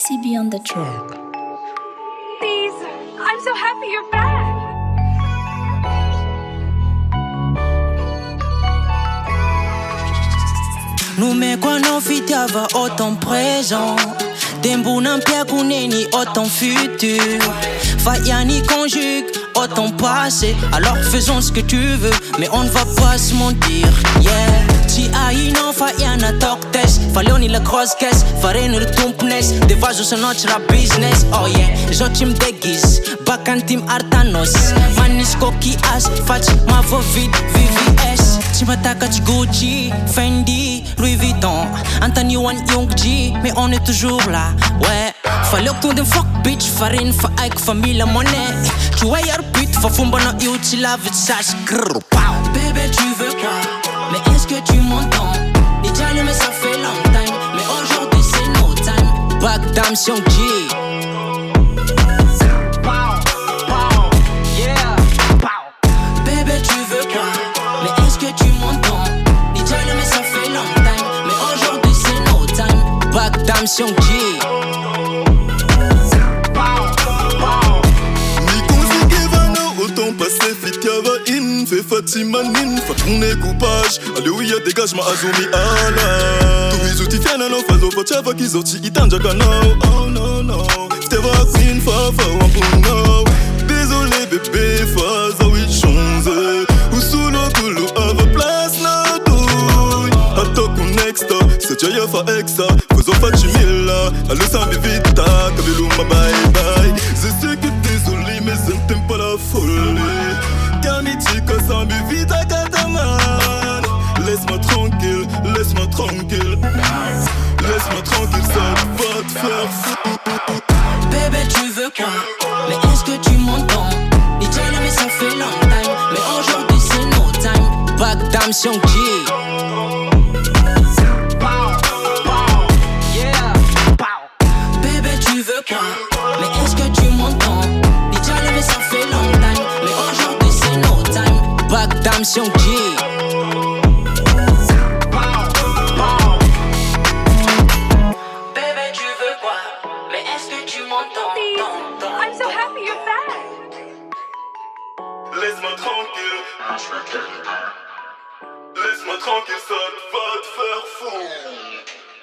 CB on the track. Please, I'm so happy you're back. Numekuwa na fitiava autant présent Tembo nampia kuneni autant futur Fayani conjugue autant passé. Alors faisons ce que tu veux, mais on ne va pas se mentir. Yeah. Si aïno fayana talk test Faloni la grosse caisse Farene le tumpnes De vasos en notre business. Oh yeah. Zo me déguise Bakan tim artanos Manis koki as Fach ma vovid VVS. Tu m'attaques Gucci, Fendi, Louis Vuitton Anthony One Young G, mais on est toujours là. Ouais, fallait que tu fuck bitch Farine, fa aik, famille, monnaie. Tu vois y'a pute, fa fumba no you, tu la veux sage. Bébé tu veux quoi? Mais est-ce que tu m'entends? Déjà mais ça fait long time. Mais aujourd'hui c'est no time. Bagdams Young G. Bébé tu veux quoi? Mais est-ce que tu m'entends? Déjà mais ça fait long time. Mais aujourd'hui c'est no time. Bagdams Young G. Passé fitiava in, fait Fatima nin, fa tourner coupage. Alléluia dégage ma azumi ala. Tous les outils fiana no fazo fachava qui sorti itanja kanao. Oh no no, Steva queen fa wampuno. Désolé bébé faza oui chance. Ou sous le couloir ava place na douille. Atok un extra, c'est jaya fa extra. Fazo fachimila, allo sambi vita, kabelu ma bye bye. Je sais que désolé mais je ne t'aime pas la folie. Kamichika sans vite à Kataman. Laisse-moi tranquille, laisse-moi tranquille. Laisse-moi tranquille, ça va te faire fou. Bébé tu veux quoi? Mais est-ce que tu m'entends? Déjà mais ça fait long time. Mais aujourd'hui c'est no time. Bagdams Young G. Bébé tu veux quoi? Mais est-ce que tu m'entends? Déjà mais ça fait long time. Mais aujourd'hui c'est no time. Bagdams Young G. Bébé tu veux quoi? Mais est-ce que tu m'entends? Please, I'm so happy you're back. Laisse-moi tranquille. Laisse-moi tranquille, ça va te faire fou.